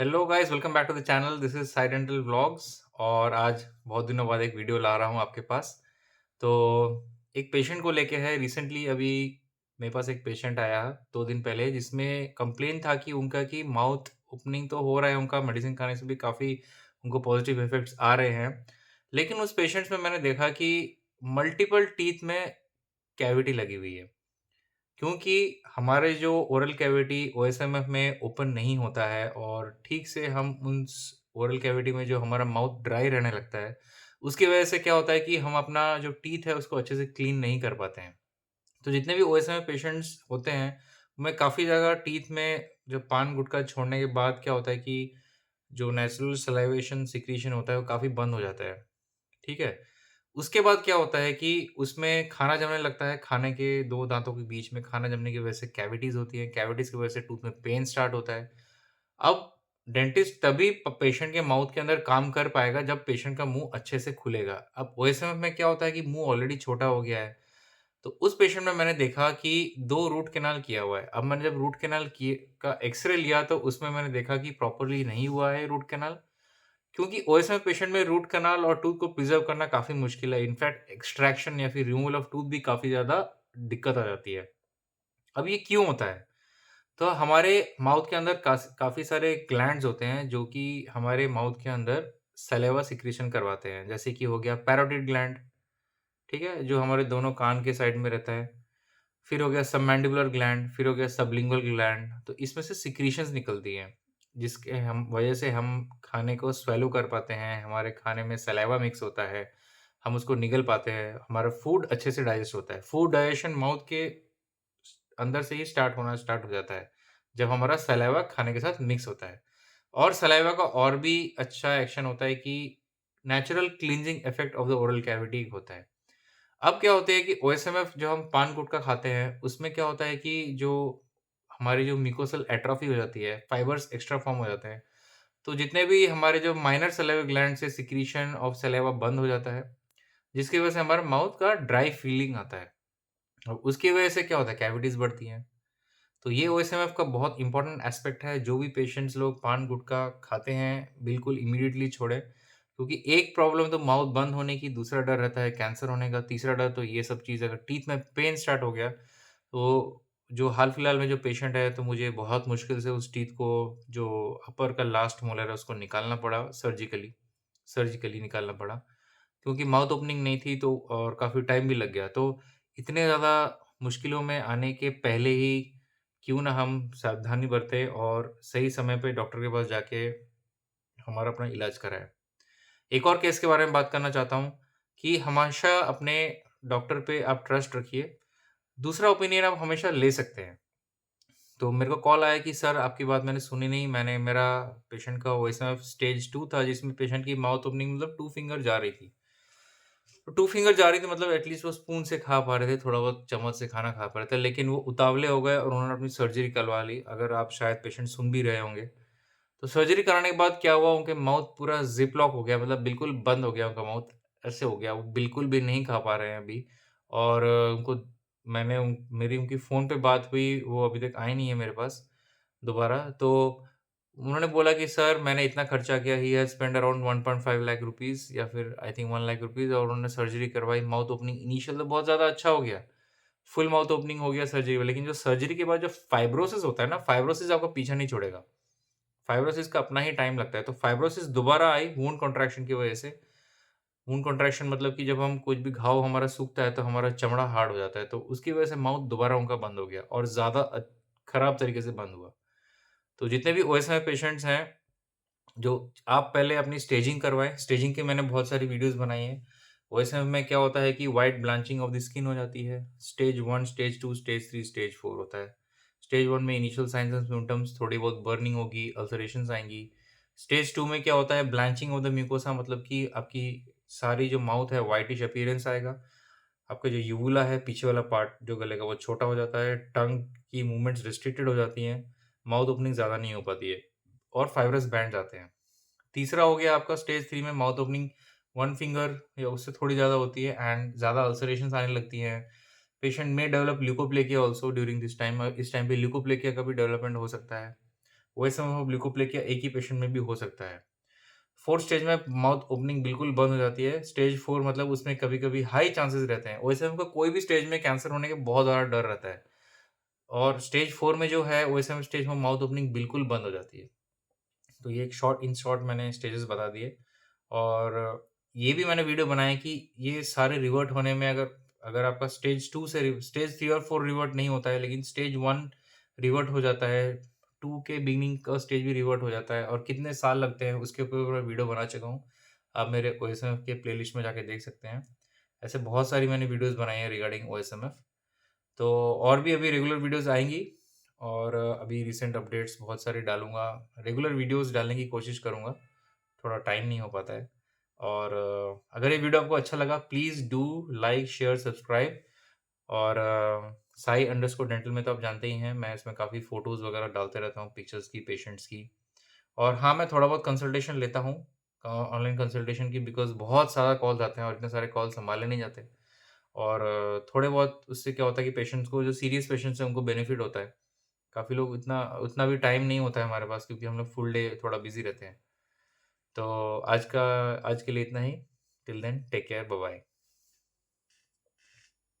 Hello guys, welcome back to the channel. This is Sai dental vlogs. और आज बहुत दिनों बाद एक वीडियो ला रहा हूँ आपके पास। तो एक पेशेंट को लेके है। रिसेंटली अभी मेरे पास एक पेशेंट आया 2 दिन पहले, जिसमें कंप्लेन था कि उनका कि माउथ ओपनिंग तो हो रहा है, उनका मेडिसिन खाने से भी काफ़ी उनको पॉजिटिव इफेक्ट्स आ रहे हैं। लेकिन उस पेशेंट्स में मैंने देखा कि मल्टीपल टीथ में कैविटी लगी हुई है। क्योंकि हमारे जो ओरल कैविटी ओएसएमएफ में ओपन नहीं होता है, और ठीक से हम उस ओरल कैविटी में जो हमारा माउथ ड्राई रहने लगता है, उसकी वजह से क्या होता है कि हम अपना जो टीथ है उसको अच्छे से क्लीन नहीं कर पाते हैं। तो जितने भी ओएसएमएफ पेशेंट्स होते हैं, उनमें काफ़ी ज़्यादा टीथ में जो पान गुटखा छोड़ने के बाद क्या होता है कि जो नेचुरल सलाइवेशन सिक्रीशन होता है वो काफ़ी बंद हो जाता है। ठीक है? उसके बाद क्या होता है कि उसमें खाना जमने लगता है, खाने के 2 दाँतों के बीच में खाना जमने की वजह से कैविटीज़ होती हैं, कैविटीज़ की वजह से टूथ में पेन स्टार्ट होता है। अब डेंटिस्ट तभी प पेशेंट के माउथ के अंदर काम कर पाएगा जब पेशेंट का मुँह अच्छे से खुलेगा। अब ओएसएमएफ में क्या होता है कि मुँह ऑलरेडी छोटा हो गया है, तो उस पेशेंट में मैंने देखा कि 2 रूट कैनाल किया हुआ है। अब मैंने जब रूट कैनाल किए का एक्स-रे लिया तो उसमें मैंने देखा कि प्रॉपर्ली नहीं हुआ है रूट कैनाल। क्योंकि ओएसएमएस पेशेंट में रूट कैनाल और टूथ को प्रिज़र्व करना काफ़ी मुश्किल है। इनफैक्ट एक्सट्रैक्शन या फिर रिमूवल ऑफ टूथ भी काफ़ी ज़्यादा दिक्कत आ जाती है। अब ये क्यों होता है? तो हमारे माउथ के अंदर काफ़ी सारे ग्लैंड्स होते हैं जो कि हमारे माउथ के अंदर सैलिवा सिक्रीशन करवाते हैं। जैसे कि हो गया पैरोटिड ग्लैंड, ठीक है? जो हमारे दोनों कान के साइड में रहता है। फिर हो गया सबमैंडिबुलर ग्लैंड, फिर हो गया सबलिंगुअल ग्लैंड। तो इसमें से सिक्रीशंस निकलती हैं, जिसके हम वजह से हम खाने को स्वैलो कर पाते हैं, हमारे खाने में सलाइवा मिक्स होता है, हम उसको निगल पाते हैं, हमारा फूड अच्छे से डाइजेस्ट होता है। फूड डाइजेशन माउथ के अंदर से ही स्टार्ट हो जाता है, जब हमारा सलाइवा खाने के साथ मिक्स होता है। और सलाइवा का और भी अच्छा एक्शन होता है कि natural cleansing effect of the oral cavity होता है। अब क्या होता है कि ओएसएमएफ जो हम पान गुटखा खाते हैं, उसमें क्या होता है कि जो हमारी जो म्यूकोसल एट्रोफी हो जाती है, फाइबर्स एक्स्ट्रा फॉर्म हो जाते हैं। तो जितने भी हमारे जो माइनर सलाइवा ग्लैंड से सिक्रीशन ऑफ सलाइवा बंद हो जाता है, जिसकी वजह से हमारा माउथ का ड्राई फीलिंग आता है। और उसकी वजह से क्या होता है, कैविटीज़ बढ़ती हैं। तो ये ओएसएमएफ का बहुत इम्पोर्टेंट एस्पेक्ट है। जो भी पेशेंट्स लोग पान गुटखा खाते हैं, बिल्कुल इमीडिएटली छोड़ें। क्योंकि एक प्रॉब्लम तो माउथ बंद होने की, दूसरा डर रहता है कैंसर होने का, तीसरा डर तो ये सब चीज़, अगर टीथ में पेन स्टार्ट हो गया, तो जो हाल-फिलहाल में जो पेशेंट है, तो मुझे बहुत मुश्किल से उस टीथ को, जो अपर का लास्ट मोलर है, उसको निकालना पड़ा सर्जिकली। सर्जिकली निकालना पड़ा। क्योंकि माउथ ओपनिंग नहीं थी, तो और काफ़ी टाइम भी लग गया। तो इतने ज़्यादा मुश्किलों में आने के पहले ही क्यों ना हम सावधानी बरतें और सही समय पे डॉक्टर के पास जाके हमारा अपना इलाज कराएँ। एक और केस के बारे में बात करना चाहता हूँ कि हमेशा अपने डॉक्टर पे आप ट्रस्ट रखिए। दूसरा ओपिनियन आप हमेशा ले सकते हैं। तो मेरे को कॉल आया कि सर आपकी बात मैंने सुनी नहीं, मेरा पेशेंट का ओएसएमएफ स्टेज 2 था, जिसमें पेशेंट की माउथ ओपनिंग मतलब 2 फिंगर जा रही थी। तो 2 फिंगर जा रही थी मतलब एटलीस्ट वो स्पून से खा पा रहे थे, थोड़ा बहुत चम्मच से खाना खा पा रहे थे, लेकिन वो उतावले हो गए और उन्होंने अपनी सर्जरी करवा ली। अगर आप शायद पेशेंट सुन भी रहे होंगे। तो सर्जरी कराने के बाद क्या हुआ, उनके माउथ पूरा ज़िप लॉक हो गया, मतलब बिल्कुल बंद हो गया उनका माउथ, ऐसे हो गया, वो बिल्कुल भी नहीं खा पा रहे हैं अभी। और उनको मैंने उन मेरी उनकी फ़ोन पे बात हुई, वो अभी तक आए नहीं है मेरे पास दोबारा। तो उन्होंने बोला कि सर मैंने इतना खर्चा किया, he has spend around 1.5 lakh rupees या फिर आई थिंक 1 लाख रुपीज़, और उन्होंने सर्जरी करवाई। माउथ ओपनिंग इनिशियल तो बहुत ज़्यादा अच्छा हो गया, फुल माउथ ओपनिंग हो गया सर्जरी में, लेकिन जो सर्जरी के बाद जो फाइब्रोसिस होता है ना, फाइब्रोसिस आपका पीछा नहीं छोड़ेगा। फाइब्रोसिस का अपना ही टाइम लगता है, तो फाइब्रोसिस दोबारा आई वुंड कॉन्ट्रैक्शन की वजह से। वुंड कॉन्ट्रैक्शन मतलब कि जब हम कुछ भी घाव हमारा सूखता है, तो हमारा चमड़ा हार्ड हो जाता है, तो उसकी वजह से माउथ दोबारा उनका बंद हो गया और ज़्यादा खराब तरीके से बंद हुआ। तो जितने भी ओएसएमआई पेशेंट्स हैं, जो आप पहले अपनी स्टेजिंग करवाएँ, स्टेजिंग की मैंने बहुत सारी वीडियोज़ बनाई हैं। ओएसएमएफ में क्या होता है कि white blanching of the skin हो जाती है। स्टेज 1, स्टेज 2, स्टेज 3, स्टेज 4 होता है। स्टेज 1 में इनिशियल साइन्स एंड सिम्पटम्स, थोड़ी बहुत बर्निंग होगी, अल्सरेशंस आएँगी। स्टेज 2 में क्या होता है, ब्लांचिंग ऑफ द म्यूकोसा, मतलब कि आपकी सारी जो माउथ है व्हाइटिश अपीयरेंस आएगा। आपका जो यूवुला है, पीछे वाला पार्ट जो गले का, वो छोटा हो जाता है, टंग की मूवमेंट्स रिस्ट्रिक्टेड हो जाती हैं, माउथ ओपनिंग ज़्यादा नहीं हो पाती है और फाइब्रस बैंड्स आते हैं। तीसरा हो गया आपका स्टेज 3 में माउथ ओपनिंग 1 फिंगर या उससे थोड़ी ज़्यादा होती है एंड ज़्यादा अल्सरेशंस आने लगती हैं। पेशेंट में develop leukoplakia also during this time, इस टाइम पे ल्यूकोप्लेकिया का भी डेवलपमेंट हो सकता है। ओएसएमएफ और ग्लूकोप्लेकिया एक ही पेशेंट में भी हो सकता है। 4th स्टेज में माउथ ओपनिंग बिल्कुल बंद हो जाती है। स्टेज 4 मतलब उसमें कभी-कभी हाई चांसेस रहते हैं। ओएसएमएफ का कोई भी स्टेज में कैंसर होने के बहुत ज़्यादा डर रहता है और स्टेज 4 में जो है ओएसएमएफ स्टेज में माउथ ओपनिंग बिल्कुल बंद हो जाती है। तो ये एक शॉर्ट इन शॉर्ट मैंने स्टेजेस बता दिए और ये भी मैंने वीडियो बनाया कि ये सारे रिवर्ट होने में अगर अगर आपका स्टेज 2 से स्टेज 3 और 4 रिवर्ट नहीं होता है, लेकिन स्टेज 1 रिवर्ट हो जाता है, 2 के बिगिनिंग का स्टेज भी रिवर्ट हो जाता है और कितने साल लगते हैं उसके ऊपर मैं वीडियो बना चुका हूँ। आप मेरे ओएसएमएफ के प्लेलिस्ट में जाके देख सकते हैं। ऐसे बहुत सारी मैंने वीडियोज़ बनाई हैं रिगार्डिंग ओएसएमएफ। तो और भी अभी रेगुलर वीडियोज़ आएँगी और अभी रिसेंट अपडेट्स बहुत सारे डालूँगा। रेगुलर वीडियोज़ डालने की कोशिश करूँगा, थोड़ा टाइम नहीं हो पाता है। और अगर ये वीडियो आपको अच्छा लगा please do like, share, subscribe और साई अंडरस्कोर डेंटल में तो आप जानते ही हैं, मैं इसमें काफ़ी फ़ोटोज़ वगैरह डालते रहता हूँ, पिक्चर्स की, पेशेंट्स की। और हाँ, मैं थोड़ा बहुत कंसल्टेशन लेता हूँ ऑनलाइन कंसल्टेशन की बिकॉज़ बहुत सारा कॉल्स आते हैं और इतने सारे कॉल सँभाले नहीं जाते। और थोड़े बहुत उससे क्या होता है कि पेशेंट्स को जो सीरियस पेशेंट्स हैं उनको बेनिफिट होता है। काफ़ी लोग इतना उतना भी टाइम नहीं होता है हमारे पास क्योंकि हम लोग फुल डे थोड़ा बिज़ी रहते हैं। तो आज के लिए इतना ही। Till then take care, bye bye.